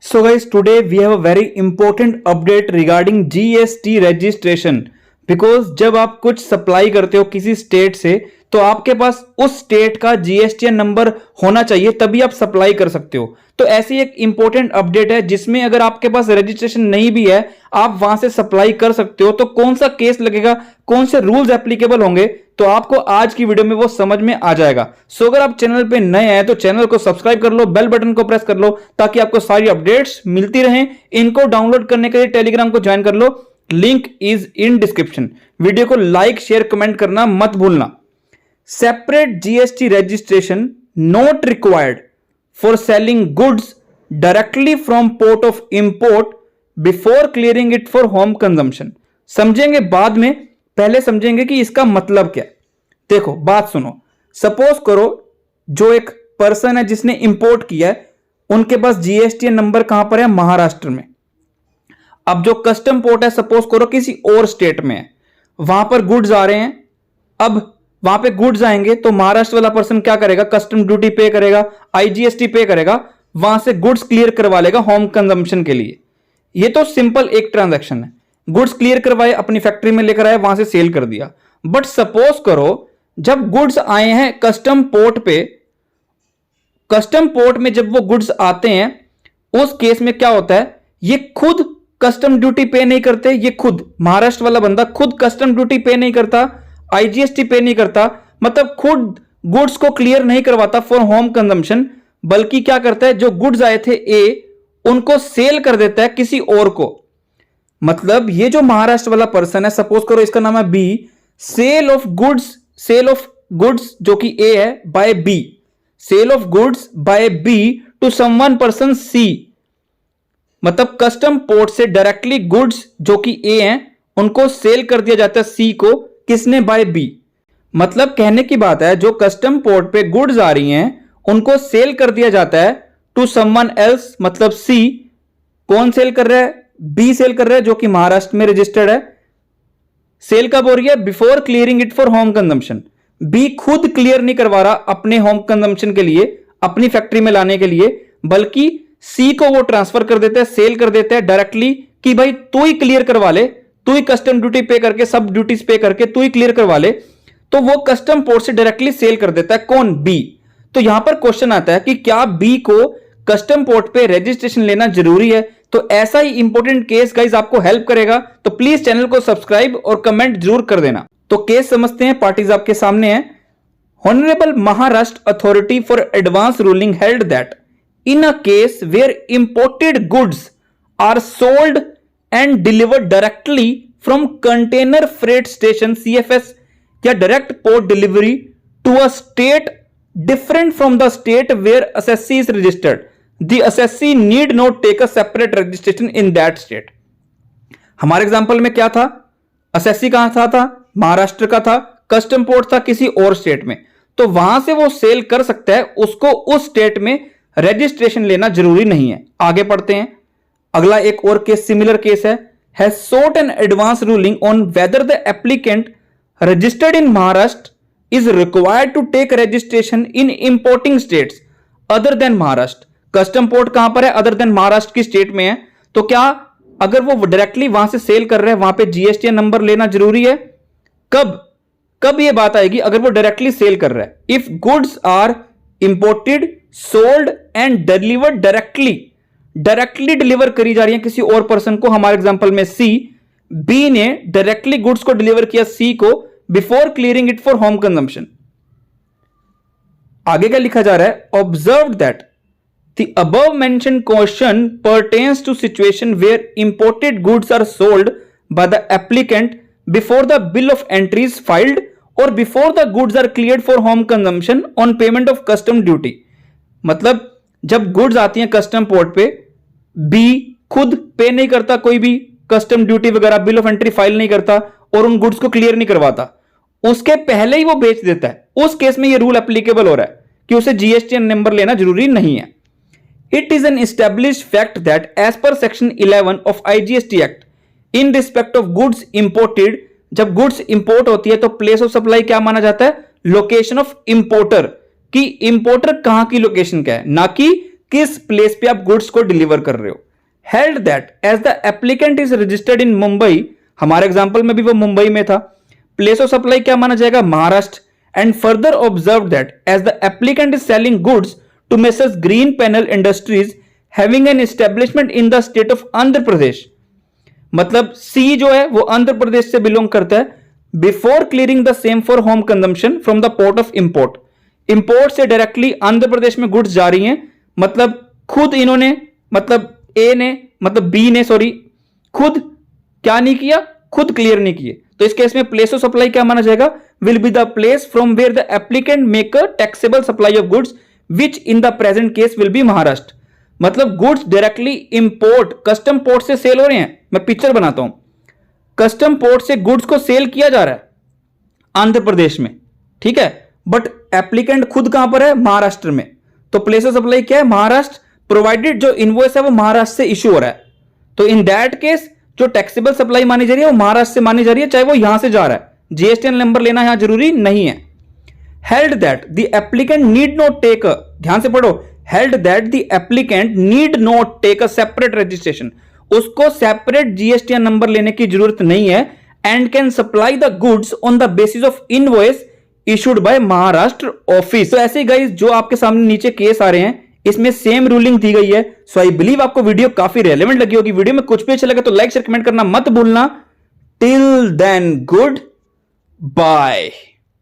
So guys, today we have a very important update regarding GST registration because जब आप कुछ supply करते हो किसी स्टेट से तो आपके पास उस स्टेट का जीएसटीएन नंबर होना चाहिए, तभी आप सप्लाई कर सकते हो। तो ऐसी एक इंपॉर्टेंट अपडेट है जिसमें अगर आपके पास रजिस्ट्रेशन नहीं भी है आप वहां से सप्लाई कर सकते हो। तो कौन सा केस लगेगा, कौन से रूल्स एप्लीकेबल होंगे, तो आपको आज की वीडियो में वो समझ में आ जाएगा। सो अगर आप चैनल पे नए हैं तो चैनल को सब्सक्राइब कर लो, बेल बटन को प्रेस कर लो ताकि आपको सारी अपडेट्स मिलती रहें। इनको डाउनलोड करने के लिए टेलीग्राम को ज्वाइन कर लो, link is in description. Video को लाइक शेयर कमेंट करना मत भूलना। Separate GST registration not required for selling goods directly from port of import before clearing it for home consumption. समझेंगे बाद में, पहले समझेंगे कि इसका मतलब क्या। देखो बात सुनो, सपोज करो जो एक पर्सन है जिसने इंपोर्ट किया है उनके पास जीएसटीएन नंबर कहां पर है, महाराष्ट्र में। अब जो कस्टम पोर्ट है सपोज करो किसी और स्टेट में है, वहां पर गुड्स आ रहे हैं। अब वहां पे गुड्स आएंगे तो महाराष्ट्र वाला पर्सन क्या करेगा, कस्टम ड्यूटी पे करेगा, आईजीएसटी पे करेगा, वहां से गुड्स क्लियर करवा लेगा होम कंजम्पशन के लिए। ये तो सिंपल एक ट्रांजैक्शन है, गुड्स क्लियर करवाए, अपनी फैक्ट्री में लेकर आए, वहां से सेल कर दिया। बट सपोज करो जब गुड्स आए हैं कस्टम पोर्ट पे, कस्टम पोर्ट में जब वो गुड्स आते हैं उस केस में क्या होता है, ये खुद कस्टम ड्यूटी पे नहीं करते, ये खुद महाराष्ट्र वाला बंदा खुद कस्टम ड्यूटी पे नहीं करता, आईजीएसटी पे नहीं करता, मतलब खुद गुड्स को क्लियर नहीं करवाता फॉर होम कंजम्पशन, बल्कि क्या करता है जो गुड्स आए थे ए उनको सेल कर देता है किसी और को। मतलब ये जो महाराष्ट्र वाला पर्सन है, सपोज करो इसका नाम है बी, सेल ऑफ गुड्स जो कि ए है by B, sale of goods by B to someone person C. मतलब कस्टम पोर्ट से डायरेक्टली गुड्स जो कि ए हैं उनको सेल कर दिया जाता है सी को, किसने, बाय बी। मतलब कहने की बात है जो कस्टम पोर्ट पे गुड्स आ रही हैं उनको सेल कर दिया जाता है टू समवन एल्स, मतलब सी। कौन सेल कर रहा है, बी सेल कर रहा है जो कि महाराष्ट्र में रजिस्टर्ड है। सेल कब हो रही है, before clearing it for home consumption. B खुद क्लियर नहीं करवा रहा अपने होम कंजम्पशन के लिए, अपनी फैक्ट्री में लाने के लिए, बल्कि सी को वो ट्रांसफर कर देता है, सेल कर देता है डायरेक्टली कि भाई तू ही क्लियर करवा ले, तू ही कस्टम ड्यूटी पे करके, सब ड्यूटीज पे करके तू ही क्लियर करवा ले। तो वो कस्टम पोर्ट से डायरेक्टली सेल कर देता है, कौन, बी। तो यहां पर क्वेश्चन आता है कि क्या बी को कस्टम पोर्ट पे रजिस्ट्रेशन लेना जरूरी है। तो ऐसा ही इंपॉर्टेंट केस गाइस आपको हेल्प करेगा, तो प्लीज चैनल को सब्सक्राइब और कमेंट जरूर कर देना। तो केस समझते हैं, पार्टीज आपके सामने हैं। Honorable Maharashtra Authority for Advance Ruling held that in a case where imported goods are sold and delivered directly from container freight station CFS या direct port delivery to a state different from the state where assessee is registered, the assessee need not take a separate registration in that state। हमारे example में क्या था, assessee कहां था, महाराष्ट्र का था, custom port था किसी और स्टेट में, तो वहां से वो सेल कर सकता है, उसको उस स्टेट में रजिस्ट्रेशन लेना जरूरी नहीं है। आगे पढ़ते हैं, अगला एक और केस, सिमिलर केस है। Has sought an advance ruling on whether the applicant registered in Maharashtra is required to take registration in importing states other than Maharashtra। Custom port कहां पर है, अदर देन महाराष्ट्र की स्टेट में है। तो क्या अगर वो डायरेक्टली वहां से सेल कर रहे हैं वहां पे जीएसटीएन नंबर लेना जरूरी है? कब ये बात आएगी, अगर वो डायरेक्टली सेल कर रहा है। If goods are imported, sold and delivered directly deliver करी जा रही है किसी और पर्सन को, हमारे एग्जांपल में सी, बी ने डायरेक्टली गुड्स को डिलीवर किया सी को before clearing it for home consumption. आगे क्या लिखा जा रहा है, observe that the above mentioned question pertains to situation where imported goods are sold by the applicant before the bill of entry is filed और before the goods are cleared for home consumption on payment of custom duty. मतलब जब goods आती हैं custom port पे, B खुद पे नहीं करता कोई भी कस्टम ड्यूटी वगैरह, बिल ऑफ एंट्री फाइल नहीं करता और उन गुड्स को क्लियर नहीं करवाता, उसके पहले ही वो बेच देता है। उस केस में ये रूल एप्लीकेबल हो रहा है कि उसे जीएसटीएन नंबर लेना जरूरी नहीं है। It is an established fact that as per section 11 of IGST act in respect of goods imported, जब गुड्स इंपोर्ट होती है तो प्लेस ऑफ सप्लाई क्या माना जाता है, लोकेशन ऑफ इंपोर्टर, कि इंपोर्टर कहां की लोकेशन क्या है, ना कि किस प्लेस पे आप गुड्स को डिलीवर कर रहे हो। Held that as the applicant is registered in Mumbai, हमारे एग्जांपल में भी वो मुंबई में था, प्लेस ऑफ सप्लाई क्या माना जाएगा, Maharashtra. And further observe that as the applicant is selling goods to messrs green panel industries having an establishment in the state of Andhra Pradesh, मतलब सी जो है वो आंध्र प्रदेश से बिलोंग करता है। Before clearing the same for home consumption from the port of import, import से directly Andhra Pradesh में goods जा रही हैं, मतलब खुद इन्होंने, मतलब ए ने, मतलब बी ने, सॉरी, खुद क्या नहीं किया, खुद क्लियर नहीं किए, तो इस केस में प्लेस ऑफ सप्लाई क्या माना जाएगा, will be the place from where the applicant make a taxable supply of goods which in the present case will be Maharashtra. मतलब goods directly import, custom port से सेल हो रहे हैं। मैं पिक्चर बनाता हूं, कस्टम पोर्ट से गुड्स को सेल किया जा रहा है आंध्र प्रदेश में, ठीक है, बट एप्लीकेंट खुद कहां पर है, महाराष्ट्र में, तो प्लेस ऑफ सप्लाई क्या है, महाराष्ट्र, प्रोवाइडेड जो इनवॉइस है वो महाराष्ट्र से इशू हो रहा है, तो इन दैट केस जो टैक्सेबल सप्लाई मानी जा रही है वो महाराष्ट्र से मानी जा रही है, चाहे वो यहां से जा रहा है, जीएसटीएन नंबर लेना यहां जरूरी नहीं है। Held that the applicant need not take, ध्यान से पढ़ो, held that the applicant need not take a separate registration, उसको सेपरेट जीएसटीएन नंबर लेने की जरूरत नहीं है, and can supply the goods on the basis of invoice issued by Maharashtra office. तो ऐसे गाइस जो आपके सामने नीचे केस आ रहे हैं इसमें सेम रूलिंग दी गई है। सो आई बिलीव आपको वीडियो काफी रेलेवेंट लगी होगी। वीडियो में कुछ भी अच्छा लगा तो लाइक शेयर कमेंट करना मत भूलना। Till then good bye.